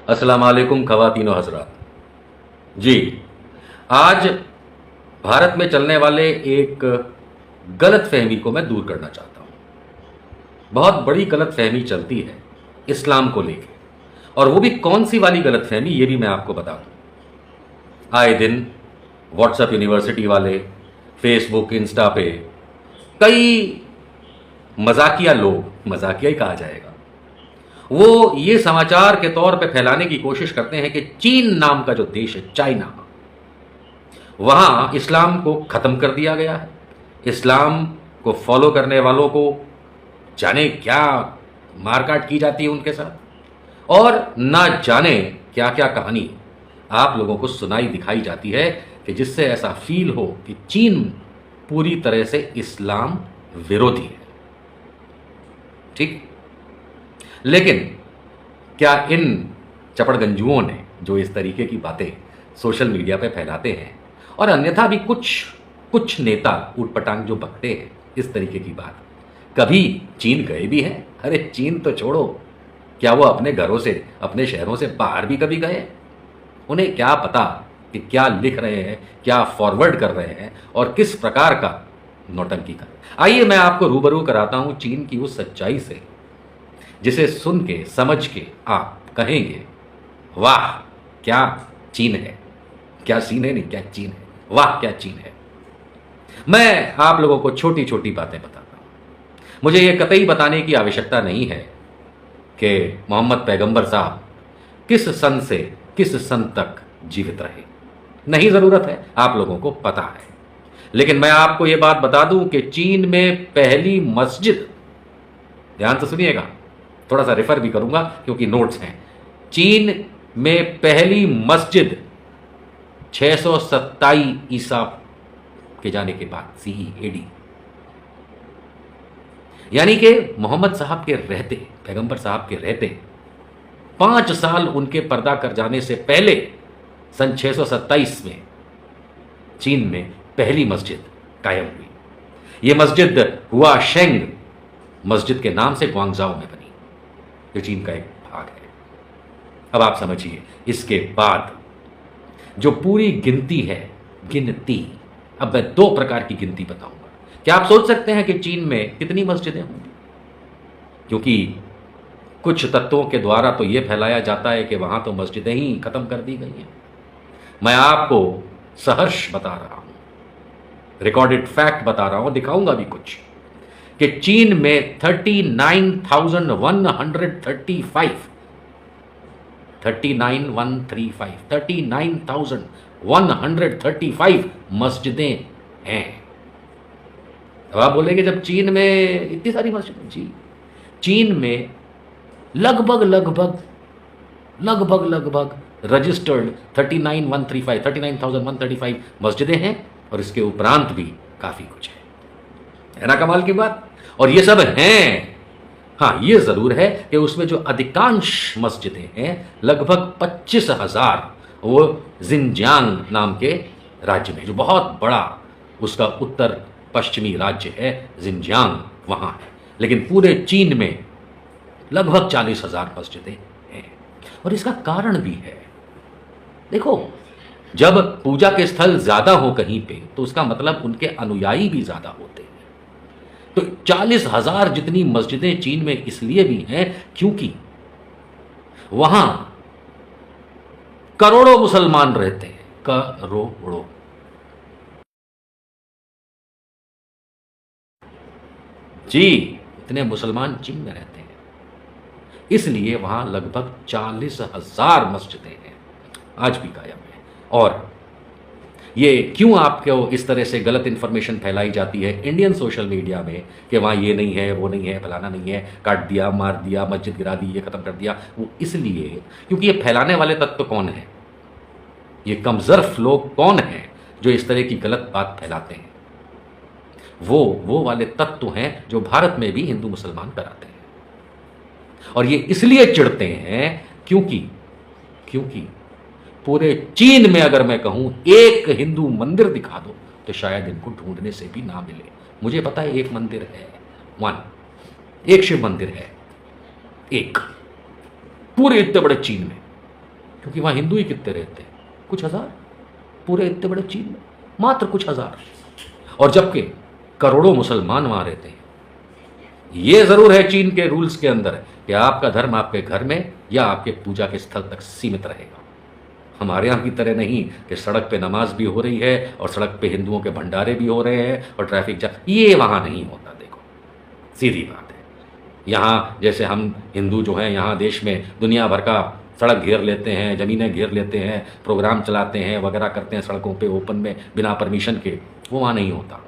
अस्सलाम वालेकुम ख़वातीनो हज़रात। जी, आज भारत में चलने वाले एक गलत फहमी को मैं दूर करना चाहता हूँ। बहुत बड़ी गलत फहमी चलती है इस्लाम को लेके, और वो भी कौन सी वाली गलत फहमी, ये भी मैं आपको बता दूँ। आए दिन व्हाट्सएप यूनिवर्सिटी वाले, फेसबुक, इंस्टा पे कई मजाकिया लोग, मजाकिया ही कहा जाएगा, वो ये समाचार के तौर पे फैलाने की कोशिश करते हैं कि चीन नाम का जो देश है, चाइना, वहां इस्लाम को खत्म कर दिया गया है। इस्लाम को फॉलो करने वालों को जाने क्या मारकाट की जाती है उनके साथ, और ना जाने क्या क्या कहानी आप लोगों को सुनाई दिखाई जाती है कि जिससे ऐसा फील हो कि चीन पूरी तरह से इस्लाम विरोधी है। ठीक, लेकिन क्या इन चपड़गंजुओं ने जो इस तरीके की बातें सोशल मीडिया पे फैलाते हैं, और अन्यथा भी कुछ नेता ऊटपटांग जो बकते हैं इस तरीके की बात, कभी चीन गए भी हैं? अरे चीन तो छोड़ो, क्या वो अपने घरों से, अपने शहरों से बाहर भी कभी गए? उन्हें क्या पता कि क्या लिख रहे हैं, क्या फॉरवर्ड कर रहे हैं और किस प्रकार का नौटंकी कर रहे हैं। आइए मैं आपको रूबरू कराता हूं चीन की उस सच्चाई से जिसे सुन के, समझ के आप कहेंगे, वाह क्या चीन है, क्या सीन है, नहीं क्या चीन है, वाह क्या चीन है। मैं आप लोगों को छोटी छोटी बातें बताता हूं। मुझे यह कतई बताने की आवश्यकता नहीं है कि मोहम्मद पैगंबर साहब किस सन से किस सन तक जीवित रहे, नहीं जरूरत है, आप लोगों को पता है। लेकिन मैं आपको यह बात बता दूं कि चीन में पहली मस्जिद, ध्यान से सुनिएगा, थोड़ा सा रेफर भी करूंगा क्योंकि नोट्स हैं। चीन में पहली मस्जिद 627 ईसा के जाने के बाद, सीई एडी, यानी कि मोहम्मद साहब के रहते, पैगंबर साहब के रहते 5 साल उनके पर्दा कर जाने से पहले सन 627 में चीन में पहली मस्जिद कायम हुई। यह मस्जिद हुआ शेंग मस्जिद के नाम से ग्वांगजाओ में बनी, जो चीन का एक भाग है। अब आप समझिए, इसके बाद जो पूरी गिनती है, गिनती, अब मैं 2 प्रकार की गिनती बताऊंगा। क्या आप सोच सकते हैं कि चीन में कितनी मस्जिदें होंगी? क्योंकि कुछ तत्वों के द्वारा तो यह फैलाया जाता है कि वहां तो मस्जिदें ही खत्म कर दी गई हैं। मैं आपको सहर्ष बता रहा हूं, रिकॉर्डेड फैक्ट बता रहा हूं, दिखाऊंगा भी कुछ, कि चीन में 39,135 मस्जिदें हैं। अब आप बोलेंगे जब चीन में इतनी सारी मस्जिदें, जी, चीन में लगभग रजिस्टर्ड 39,135 मस्जिदें हैं, और इसके उपरांत भी काफी कुछ है ना कमाल की बात। और ये सब हैं, हाँ ये जरूर है कि उसमें जो अधिकांश मस्जिदें हैं, लगभग 25,000, वो जिनजियांग नाम के राज्य में, जो बहुत बड़ा उसका उत्तर पश्चिमी राज्य है जिनजियांग, वहां है। लेकिन पूरे चीन में लगभग 40,000 मस्जिदें हैं, और इसका कारण भी है। देखो, जब पूजा के स्थल ज्यादा हो कहीं पे, तो उसका मतलब उनके अनुयायी भी ज्यादा होते हैं। तो 40,000 जितनी मस्जिदें चीन में इसलिए भी हैं क्योंकि वहां करोड़ों मुसलमान रहते हैं, करोड़ों। जी, इतने मुसलमान चीन में रहते हैं, इसलिए वहां लगभग 40,000 मस्जिदें हैं, आज भी कायम है। और ये क्यों आपको इस तरह से गलत इंफॉर्मेशन फैलाई जाती है इंडियन सोशल मीडिया में कि वहाँ ये नहीं है, वो नहीं है, फलाना नहीं है, काट दिया, मार दिया, मस्जिद गिरा दी, ये खत्म कर दिया, वो इसलिए क्योंकि ये फैलाने वाले तत्व कौन है, ये कमजर्फ लोग कौन हैं जो इस तरह की गलत बात फैलाते हैं? वो वाले तत्व हैं जो भारत में भी हिंदू मुसलमान कराते हैं। और ये इसलिए चिढ़ते हैं क्योंकि पूरे चीन में अगर मैं कहूं एक हिंदू मंदिर दिखा दो तो शायद इनको ढूंढने से भी ना मिले। मुझे पता है एक मंदिर है, एक शिव मंदिर है, एक पूरे इतने बड़े चीन में, क्योंकि वहाँ हिंदू ही कितने रहते हैं, कुछ हज़ार, पूरे इतने बड़े चीन में मात्र कुछ हज़ार, और जबकि करोड़ों मुसलमान वहाँ रहते हैं। ये ज़रूर है चीन के रूल्स के अंदर कि आपका धर्म आपके घर में या आपके पूजा के स्थल तक सीमित रहेगा। हमारे यहाँ की तरह नहीं कि सड़क पे नमाज भी हो रही है और सड़क पे हिंदुओं के भंडारे भी हो रहे हैं और ट्रैफिक जाम, ये वहाँ नहीं होता। देखो सीधी बात है, यहाँ जैसे हम हिंदू जो हैं यहाँ देश में दुनिया भर का सड़क घेर लेते हैं, ज़मीनें घेर लेते हैं, प्रोग्राम चलाते हैं वगैरह करते हैं सड़कों पे ओपन में बिना परमिशन के, वो वहाँ नहीं होता।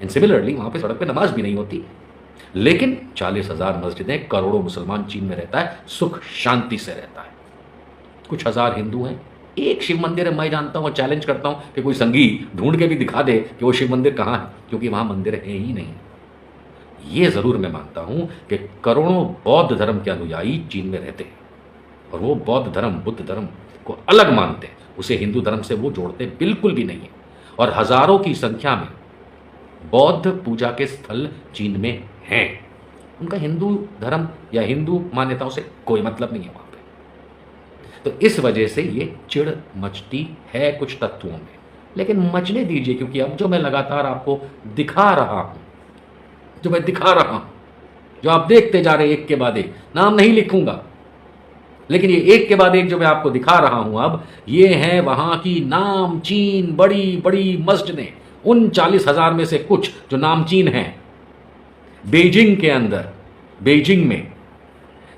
एंड सिमिलरली वहाँ पे सड़क पे नमाज भी नहीं होती। लेकिन 40,000 मस्जिदें, करोड़ों मुसलमान चीन में रहता है, सुख शांति से रहता है। कुछ हज़ार हिंदू हैं, एक शिव मंदिर है, मैं जानता हूँ और चैलेंज करता हूँ कि कोई संगी ढूंढ के भी दिखा दे कि वो शिव मंदिर कहाँ है, क्योंकि वहाँ मंदिर है ही नहीं। ये ज़रूर मैं मानता हूँ कि करोड़ों बौद्ध धर्म के अनुयायी चीन में रहते हैं और वो बौद्ध धर्म बुद्ध धर्म को अलग मानते हैं, उसे हिंदू धर्म से वो जोड़ते बिल्कुल भी नहीं है। और हज़ारों की संख्या में बौद्ध पूजा के स्थल चीन में हैं। उनका हिंदू धर्म या हिंदू मान्यताओं से कोई मतलब नहीं है वहाँ पे। तो इस वजह से ये चिढ़ मचती है कुछ तत्वों में, लेकिन मचने दीजिए, क्योंकि अब जो मैं लगातार आपको दिखा रहा हूँ, जो मैं दिखा रहा हूँ, जो आप देखते जा रहे हैं एक के बाद एक, नाम नहीं लिखूंगा, लेकिन ये एक के बाद एक जो मैं आपको दिखा रहा हूं अब, ये हैं वहां की नामचीन बड़ी बड़ी मस्जिदें। उन 40,000 में से कुछ जो नामचीन हैं, बीजिंग के अंदर, बीजिंग में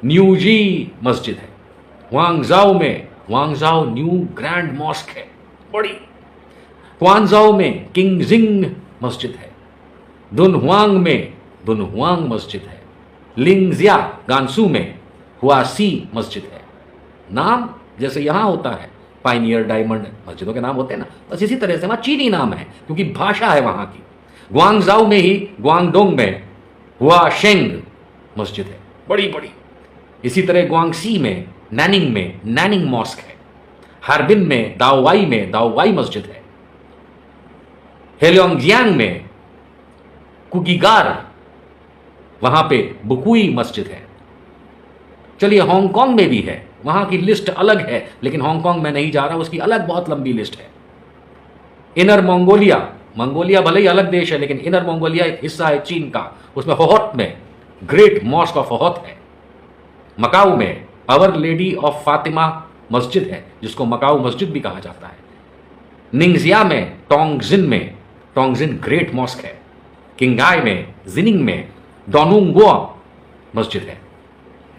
न्यूजी मस्जिद है, वांगजाओ में वांगजाओ न्यू ग्रैंड मॉस्क है बड़ी, क्वानजाओ में किंगजिंग मस्जिद है, दुनहुआंग में दुनहुआंग मस्जिद है, लिंगजिया गांसू में हुआसी मस्जिद है। नाम जैसे यहां होता है पाइनियर डायमंड मस्जिदों के नाम होते हैं ना, बस इसी तरह से वहां चीनी नाम है क्योंकि भाषा है वहां की। ग्वांगजाओ में ही ग्वांगडोंग में हुआशेंग मस्जिद है बड़ी बड़ी। इसी तरह ग्वांगसी में नैनिंग मॉस्क है। हार्बिन में दाओवाई मस्जिद है। हेलियोंगजियांग में कुकीगार, वहां पे बुकुई मस्जिद है। चलिए हांगकांग में भी है, वहां की लिस्ट अलग है, लेकिन हांगकांग में नहीं जा रहा, उसकी अलग बहुत लंबी लिस्ट है। इनर मंगोलिया भले ही अलग देश है, लेकिन इनर मंगोलिया एक हिस्सा है चीन का, उसमें होहोत में ग्रेट मॉस्क ऑफ होहोत है। मकाऊ में अवर लेडी ऑफ फातिमा मस्जिद है, जिसको मकाऊ मस्जिद भी कहा जाता है। निंगजिया में टोंगजिन ग्रेट मॉस्क है। किंगाई में जिनिंग में डोनुंगुआ मस्जिद है।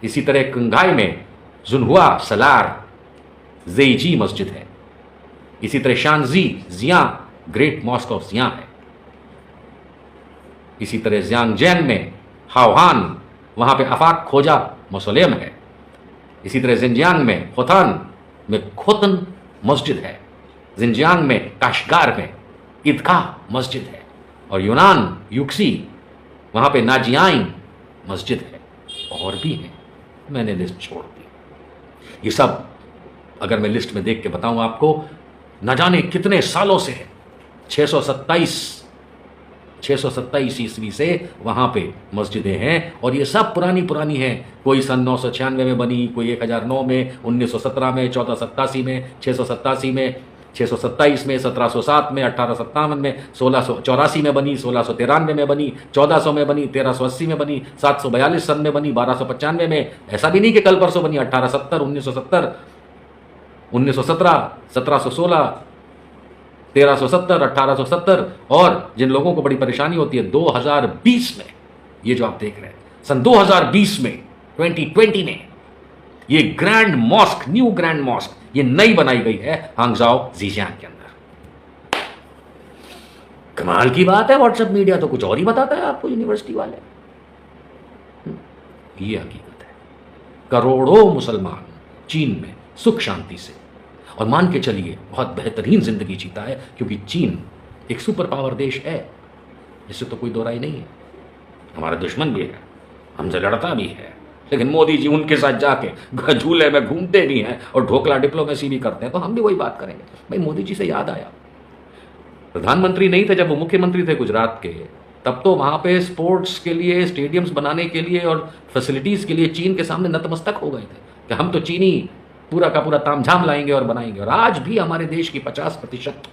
इसी तरह कुंगाई में जुनहुआ सलार जेजी मस्जिद है। इसी तरह शानजी जिया ग्रेट मॉस्क ऑफ जिया है। इसी तरह जियांगजेन में हाओहान, वहां पे अफाक खोजा मौसोलियम है। इसी तरह जिनजियांग में खोतान में खोतन मस्जिद है। जिनजियांग में काशगार में ईदगाह मस्जिद है। और यूनान युक्सी, वहां पे नाजियाइन मस्जिद है। और भी हैं, मैंने लिस्ट छोड़ दी। ये सब अगर मैं लिस्ट में देख के बताऊं आपको, न जाने कितने सालों से है। 627 ईस्वी से वहां पे मस्जिदें हैं और ये सब पुरानी हैं। कोई सन 996 में बनी, कोई 1009 में, 1917 में, 1487 में, 687 में, 627 में, 1707 में, 1857 में, 1684 में बनी, 1693 में बनी, 1400 में बनी, 1380 में बनी, 742 सन में बनी, 1295 में। ऐसा भी नहीं कि कल परसों बनी। 1870, 1970, 1917, 1716, 1370, 1870। और जिन लोगों को बड़ी परेशानी होती है, 2020 में ये जो आप देख रहे हैं, सन 2020 में 2020 में ये न्यू ग्रैंड मॉस्क ये नई बनाई गई है हांगजाओ जीजियांग के अंदर। कमाल की बात है, व्हाट्सएप मीडिया तो कुछ और ही बताता है आपको, यूनिवर्सिटी वाले। ये हकीकत है। करोड़ों मुसलमान चीन में सुख शांति से, और मान के चलिए बहुत बेहतरीन जिंदगी जीता है, क्योंकि चीन एक सुपर पावर देश है, इससे तो कोई दो राय नहीं है। हमारा दुश्मन भी है, हमसे लड़ता भी है, लेकिन मोदी जी उनके साथ जाके झूले में घूमते भी हैं और ढोकला डिप्लोमेसी भी करते हैं। तो हम भी वही बात करेंगे। भाई मोदी जी से याद आया, प्रधानमंत्री नहीं थे जब वो मुख्यमंत्री थे गुजरात के, तब तो वहां पे स्पोर्ट्स के लिए स्टेडियम्स बनाने के लिए और फैसिलिटीज के लिए चीन के सामने नतमस्तक हो गए थे कि हम तो चीनी पूरा का पूरा तामझाम लाएंगे और बनाएंगे। और आज भी हमारे देश की 50%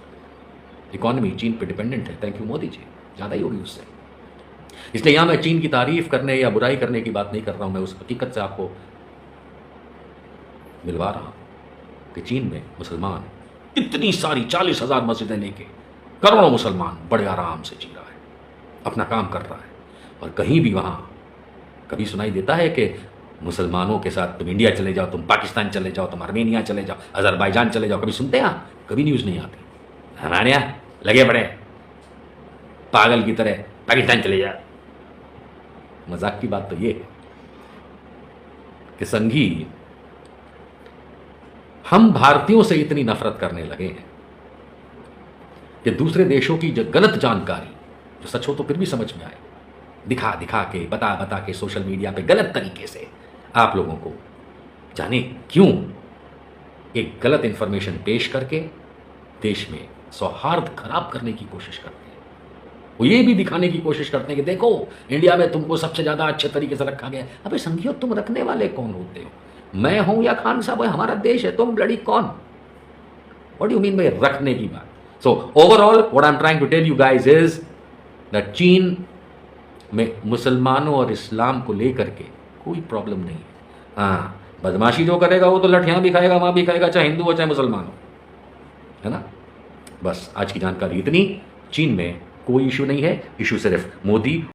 इकोनॉमी चीन पे डिपेंडेंट है। थैंक यू मोदी जी, ज़्यादा ही होगी उससे। इसलिए यहां मैं चीन की तारीफ करने या बुराई करने की बात नहीं कर रहा हूं, मैं उस हकीकत से आपको मिलवा रहा हूं कि चीन में मुसलमान इतनी सारी 40,000 मस्जिदें लेके करोड़ों मुसलमान बड़े आराम से जी रहा है, अपना काम कर रहा है। और कहीं भी वहां कभी सुनाई देता है कि मुसलमानों के साथ तुम इंडिया चले जाओ, तुम पाकिस्तान चले जाओ, तुम आर्मेनिया चले जाओ, अजरबैजान चले जाओ, कभी सुनते हैं आप? कभी न्यूज़ नहीं आती। हमारे यहाँ लगे पड़े पागल की तरह पाकिस्तान चले जा। मजाक की बात तो ये है कि संघी हम भारतीयों से इतनी नफरत करने लगे हैं कि दूसरे देशों की जो गलत जानकारी, जो सच हो तो फिर भी समझ में आए, दिखा दिखा के बता बता के सोशल मीडिया पे गलत तरीके से आप लोगों को जाने क्यों एक गलत इंफॉर्मेशन पेश करके देश में सौहार्द खराब करने की कोशिश करते हैं। वो ये भी दिखाने की कोशिश करते हैं कि देखो इंडिया में तुमको सबसे ज्यादा अच्छे तरीके से रखा गया। अबे संघियों, तुम रखने वाले कौन होते हो? मैं हूं या खान साहब है? हमारा देश है, तुम ब्लडी कौन? What do you mean by रखने की बात? So overall what I am trying to tell you guys is that चीन में मुसलमानों और इस्लाम को लेकर के कोई प्रॉब्लम नहीं है। हाँ, बदमाशी जो करेगा वो तो लठियां भी खाएगा, वहां भी खाएगा, चाहे हिंदू हो चाहे मुसलमान हो, है ना? बस आज की जानकारी इतनी। चीन में कोई इशू नहीं है, इशू सिर्फ मोदी